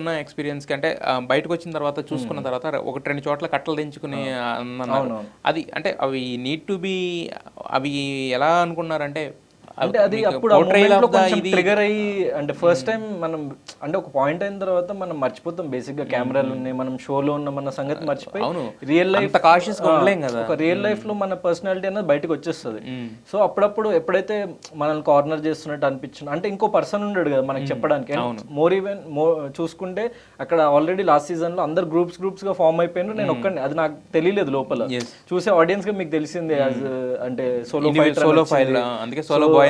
ఉన్న ఎక్స్‌పీరియన్స్‌కి అంటే బయటకొచ్చిన తర్వాత చూసుకున్న తర్వాత ఒకటి 2 చోట్ల కట్టలు దించుకుని అన్నారు. అవునవును. అది అంటే అవి నీడ్ టు బీ అవి ఎలా అనుకున్నారంటే అంటే అది మీకు అప్పుడు ఆ పోర్ట్రేయల్ మూమెంట్‌లో ఆఫ్ ద కొంచెం ఇది ట్రిగ్గర్ అయ్యి అంటే ఫస్ట్ టైం మనం అంటే ఒక పాయింట్ అయిన తర్వాత మనం మర్చిపోతాం బేసిక్‌గా కెమెరాలు ఉన్నాయి. మనం షోలో ఉన్న మన సంగతి మర్చిపోయి అవును. రియల్ లైఫ్ అంత కాషియస్‌గా ఉండలేం గదా! ఒక రియల్ లైఫ్‌లో మన పర్సనాలిటీ అనేది బయటకు వచ్చేస్తది. హ్మ్. సో అప్పుడప్పుడు ఎప్పుడైతే మనల్ని కార్నర్ చేస్తున్నట్టు అనిపించిన అంటే ఇంకో పర్సన్ ఉండడు కదా మనకి చెప్పడానికి. మోర్ ఈవెన్ చూసుకుంటే అక్కడ ఆల్రెడీ లాస్ట్ సీజన్‌లో అందరు గ్రూప్స్‌గా ఫార్మ్ అయిపోయినారు. నేను ఒక్కడినే అది నాకు తెలియలేదు లోపల. యెస్. చూసే ఆడియన్స్‌గా మీకు తెలిసిందే యాజ్ అంటే సోలో సోలో ఫైల్ అందుకే సోలో బాయ్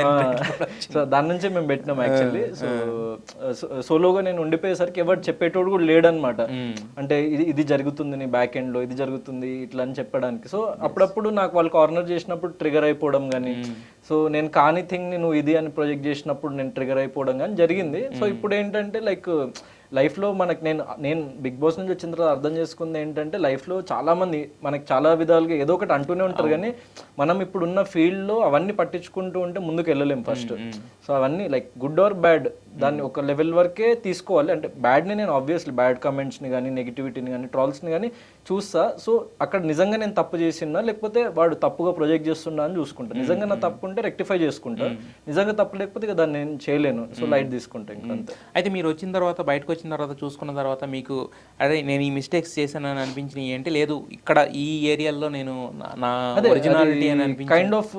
సో దాని నుంచే మేము పెట్టినాం యాక్చువల్లీ. సో సోలోగా నేను ఉండిపోయేసరికి ఎవరు చెప్పేటోడు కూడా లేడనమాట. అంటే ఇది జరుగుతుంది నీ బ్యాక్ ఎండ్ లో, ఇది జరుగుతుంది ఇట్లా అని చెప్పడానికి. సో అప్పుడప్పుడు నాకు వాళ్ళు కార్నర్ చేసినప్పుడు ట్రిగర్ అయిపోవడం కానీ, సో నేను కాని థింగ్ ని నువ్వు ఇది అని ప్రొజెక్ట్ చేసినప్పుడు నేను ట్రిగర్ అయిపోవడం కానీ జరిగింది. సో ఇప్పుడు ఏంటంటే లైక్ లైఫ్లో మనకి నేను బిగ్ బాస్ నుంచి వచ్చిన తర్వాత అర్థం చేసుకుంది ఏంటంటే లైఫ్లో చాలా మంది మనకి చాలా విధాలుగా ఏదో ఒకటి అంటూనే ఉంటారు, కానీ మనం ఇప్పుడున్న ఫీల్డ్లో అవన్నీ పట్టించుకుంటూ ఉంటే ముందుకు వెళ్ళలేం ఫస్ట్. సో అవన్నీ లైక్ గుడ్ ఆర్ బ్యాడ్ దాన్ని ఒక లెవెల్ వరకే తీసుకోవాలి. అంటే బ్యాడ్ని నేను ఆబ్వియస్లీ బ్యాడ్ కమెంట్స్ని కానీ నెగిటివిటీని కానీ ట్రాల్స్ని కానీ చూస్తా. సో అక్కడ నిజంగా నేను తప్పు చేసినా లేకపోతే వాడు తప్పుగా ప్రొజెక్ట్ చేస్తున్నా అని చూసుకుంటా. నిజంగా నా తప్పు ఉంటే రెక్టిఫై చేసుకుంటా, నిజంగా తప్పు లేకపోతే ఇక దాన్ని నేను చేయలేను. సో లైట్ తీసుకుంటా ఇంకా అంతే. అయితే మీరు వచ్చిన తర్వాత బయటకు వచ్చిన తర్వాత చూసుకున్న తర్వాత మీకు అదే నేను ఈ మిస్టేక్స్ చేశానని అనిపించినవి ఏంటి, లేదు ఇక్కడ ఈ ఏరియాలో నేను నా ఒరిజినాలిటీ అని అనిపించింది కైండ్ ఆఫ్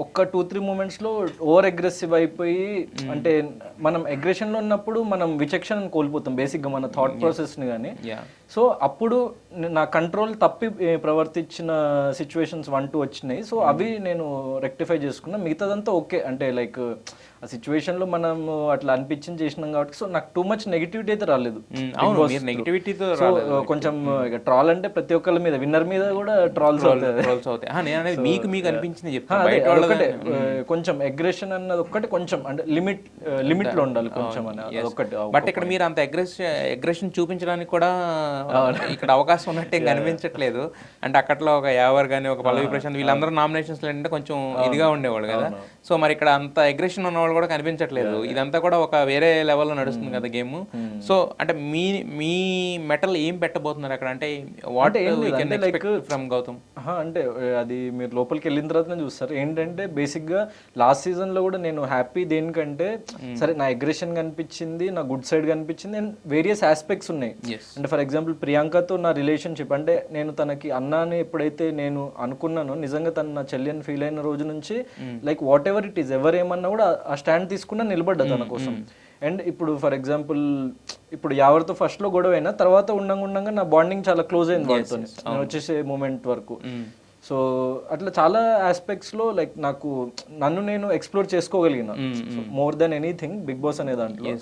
ఒక్క 2-3 మూమెంట్స్ లో ఓవర్ అగ్రెసివ్ అయిపోయి, అంటే మనం అగ్రెషన్ లో ఉన్నప్పుడు మనం విచక్షణను కోల్పోతాం బేసిక్ గా మన థాట్ ప్రాసెస్ ని కానీ. సో అప్పుడు నా కంట్రోల్ తప్పి ప్రవర్తించిన సిచ్యువేషన్స్ 1-2 వచ్చినాయి. సో అవి నేను రెక్టిఫై చేసుకున్నా. మిగతాదంతా ఓకే. అంటే లైక్ ఆ సిచ్యువేషన్ లో మనం అట్లా అనిపించింది చేసినాం కాబట్టి సో నాకు టూ మచ్ నెగిటివిటీ అయితే రాలేదు. నెగిటివిటీతో కొంచెం ట్రాల్ అంటే ప్రతి ఒక్కళ్ళ మీద విన్నర్ మీద కూడా ట్రాల్స్ అవుతాయి. నేను అనేది మీకు అనిపించింది ఒకటే కొంచెం అగ్రెషన్ అన్నది ఒక్కటి కొంచెం అంటే లిమిట్ లో ఉండాలి కొంచెం అని ఒకటి. బట్ ఇక్కడ మీరు అంత అగ్రెషన్ చూపించడానికి కూడా ఇక్కడ అవకాశం ఉన్నట్టు ఏం కనిపించట్లేదు. అంటే అక్కట్లో ఒక యావర్ కానీ ఒక పల్లవి ప్రశాంత్ వీళ్ళందరూ నామినేషన్స్ అంటే కొంచెం ఇదిగా ఉండేవాళ్ళు కదా. సో మరి ఇక్కడ అంత అగ్రెషన్ ఉన్నవాళ్ళు కూడా కనిపించట్లేదు. ఇదంతా కూడా ఒక వేరే లెవెల్లో నడుస్తుంది కదా గేమ్. సో అంటే మీ మెటల్ ఏం పెట్టబోతున్నారు అక్కడ, అంటే వాట్ ఫ్రమ్ గౌతమ్? అంటే అది మీరు లోపలికి వెళ్ళిన తర్వాత చూస్తారు. ఏంటంటే బేసిక్ గా లాస్ట్ సీజన్ లో కూడా నేను హ్యాపీ దేనికంటే సరే నా అగ్రెషన్ కనిపించింది, నా గుడ్ సైడ్ కనిపించింది అండ్ వేరియస్ ఆస్పెక్ట్స్ ఉన్నాయి. అంటే ఫర్ ఎగ్జాంపుల్ ప్రియాంకతో నా రిలేషన్షిప్, అంటే నేను తనకి అన్నాని ఎప్పుడైతే నేను అనుకున్నానో నిజంగా తను నా చెల్లి అని ఫీల్ అయిన రోజు నుంచి like whatever it is ఎవరేమన్నా కూడా ఆ స్టాండ్ తీసుకున్నా నిలబడ్డా తన కోసం. అండ్ ఇప్పుడు ఫర్ ఎగ్జాంపుల్ ఇప్పుడు ఎవరితో ఫస్ట్ లో గొడవ అయినా తర్వాత ఉండంగా నా బాండింగ్ చాలా క్లోజ్ అయింది వాళ్ళతో నేను వచ్చేసే మూమెంట్ వరకు. సో అట్లా చాలా ఆస్పెక్ట్స్ లో లైక్ నన్ను నేను ఎక్స్ప్లోర్ చేసుకోగలిగిన more than anything Bigg Boss అనే దాంట్లో.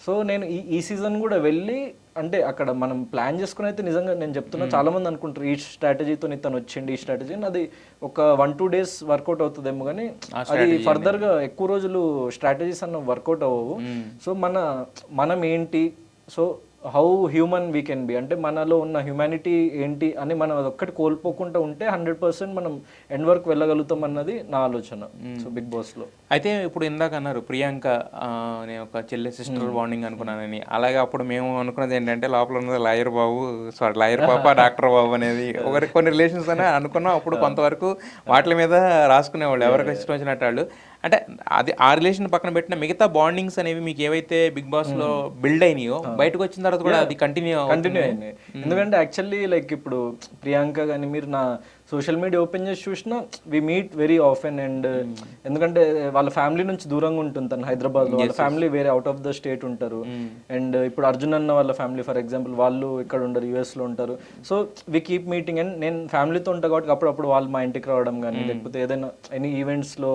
సో నేను ఈ సీజన్ కూడా వెళ్ళి అంటే అక్కడ మనం ప్లాన్ చేసుకుని అయితే నిజంగా నేను చెప్తున్నా చాలా మంది అనుకుంటారు ఈ స్ట్రాటజీతో తను వచ్చింది ఈ స్ట్రాటజీ అది ఒక 1-2 days వర్కౌట్ అవుతుందేమో, కానీ అది ఫర్దర్ గా ఎక్కువ రోజులు స్ట్రాటజీస్ అన్న వర్కౌట్ అవ్వవు. సో మనం ఏంటి, so how human we can be, అంటే మనలో ఉన్న హ్యూమానిటీ ఏంటి అని మనం అదొక్కటి కోల్పోకుండా ఉంటే 100% మనం ఎండ్ వరకు వెళ్ళగలుగుతాం అన్నది నా ఆలోచన. సో బిగ్ బాస్ లో అయితే ఇప్పుడు ఇందాక అన్నారు ప్రియాంక నేను ఒక చెల్లె సిస్టర్ బాండింగ్ అనుకున్నానని. అలాగే అప్పుడు మేము అనుకున్నది ఏంటంటే లోపల ఉన్నది లాయర్ పాప డాక్టర్ బాబు అనేది కొన్ని రిలేషన్స్ అని అనుకున్నాం. అప్పుడు కొంతవరకు వాటి మీద రాసుకునేవాళ్ళు ఎవరికి ఇష్టం వచ్చినట్టు వాళ్ళు. అంటే అది ఆ రిలేషన్ పక్కన పెట్టిన మిగతా బాండింగ్స్ అనేవి మీకు ఏవైతే బిగ్ బాస్ లో బిల్డ్ అయినాయో బయటకు వచ్చిన తర్వాత కూడా అది కంటిన్యూ అయింది. ఎందుకంటే యాక్చువల్లీ లైక్ ఇప్పుడు ప్రియాంక కానీ మీరు నా సోషల్ మీడియా ఓపెన్ చేసి చూసినా we meet very often. And ఎందుకంటే వాళ్ళ ఫ్యామిలీ నుంచి దూరంగా ఉంటుంది తను హైదరాబాద్ లో, వాళ్ళ ఫ్యామిలీ వేరే అవుట్ ఆఫ్ ద స్టేట్ ఉంటారు. అండ్ ఇప్పుడు అర్జున్ అన్న వాళ్ళ ఫ్యామిలీ ఫర్ ఎగ్జాంపుల్ వాళ్ళు ఇక్కడ ఉండరు, యుఎస్ లో ఉంటారు. So we keep meeting. And నేను ఫ్యామిలీతో ఉంటాను కాబట్టి అప్పుడప్పుడు వాళ్ళు మా ఇంటికి రావడం కానీ లేకపోతే ఏదైనా ఎనీ ఈవెంట్స్ లో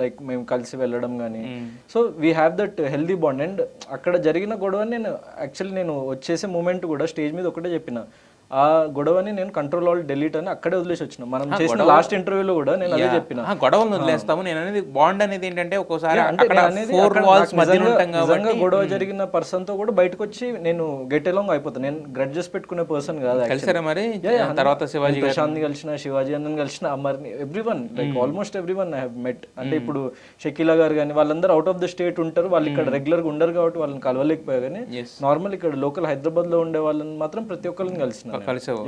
లైక్ మేము కలిసి వెళ్ళడం కానీ. So we have that healthy bond. And అక్కడ జరిగిన గొడవ నేను యాక్చువల్లీ నేను వచ్చేసే మూమెంట్ కూడా స్టేజ్ మీద ఒకటే చెప్పిన, ఆ గొడవని నేను కంట్రోల్ ఆల్ డెలీట్ అని అక్కడే వదిలేసి వచ్చిన. మనం చేసిన లాస్ట్ ఇంటర్వ్యూలో కూడా నేను అదే చెప్పిన, గొడవలను వదిలేస్తాము. నేను అనేది బాండ్ అనేది ఏంటంటే ఒక్కోసారి అంటే అక్కడ నేను అనేది ఫోర్ అక్కడ వాల్స్ నాకు మధ్యలో నిజంగా- ఉంటాం కాబట్టి నిజంగా గొడవ జరిగిన పర్సన్ తో కూడా బయటకు వచ్చి నేను గెట్ ఎలాంగ్ అయిపోతాను. నేను గ్రడ్జెస్ పెట్టుకునే పర్సన్ కాదు. కలిసారా మరి తర్వాత శివాజీ ప్రశాంత్ కలిసిన, శివాజీ అన్నని కలిసిన, అమర్ని, everyone like almost everyone I have met. అంటే ఇప్పుడు షకీలా గారు కానీ వాళ్ళందరూ అవుట్ ఆఫ్ ద స్టేట్ ఉంటారు, వాళ్ళు ఇక్కడ రెగ్యులర్ గా ఉండరు కాబట్టి వాళ్ళని కలవలేకపోయా. కానీ నార్మల్ ఇక్కడ లోకల్ హైదరాబాద్ లో ఉండే వాళ్ళని మాత్రం ప్రతి ఒక్కరిని కలిసిన. కలిసావు.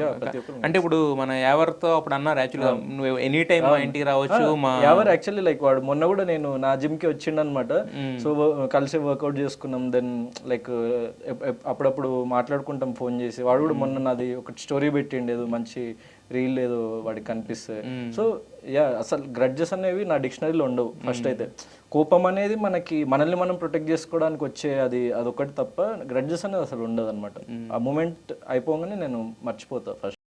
అంటే ఇప్పుడు మన యావర్తో అప్పుడు అన్నారు యాక్చువల్గా నువ్వు ఎనీ టైం మా ఇంటికి రావచ్చు. మా ఎవరు యాక్చువల్లీ లైక్ వాడు మొన్న కూడా నేను నా జిమ్ కి వచ్చిండు అనమాట. సో కలిసి వర్కౌట్ చేసుకున్నాం. దెన్ లైక్ అప్పుడప్పుడు మాట్లాడుకుంటాం ఫోన్ చేసి. వాడు కూడా మొన్న నాది ఒక స్టోరీ పెట్టిండు, ఏదో మంచి రీల్ ఏదో వాడికి కనిపిస్తే. సో యా, అసలు గ్రడ్జెస్ అనేవి నా డిక్షనరీలో ఉండవు. ఫస్ట్ అయితే కోపం అనేది మనల్ని మనం ప్రొటెక్ట్ చేసుకోవడానికి వచ్చే అదొకటి తప్ప గ్రడ్జెస్ అనేది అసలు ఉండదు అనమాట. ఆ మూమెంట్ అయిపోగానే నేను మర్చిపోతా ఫస్ట్.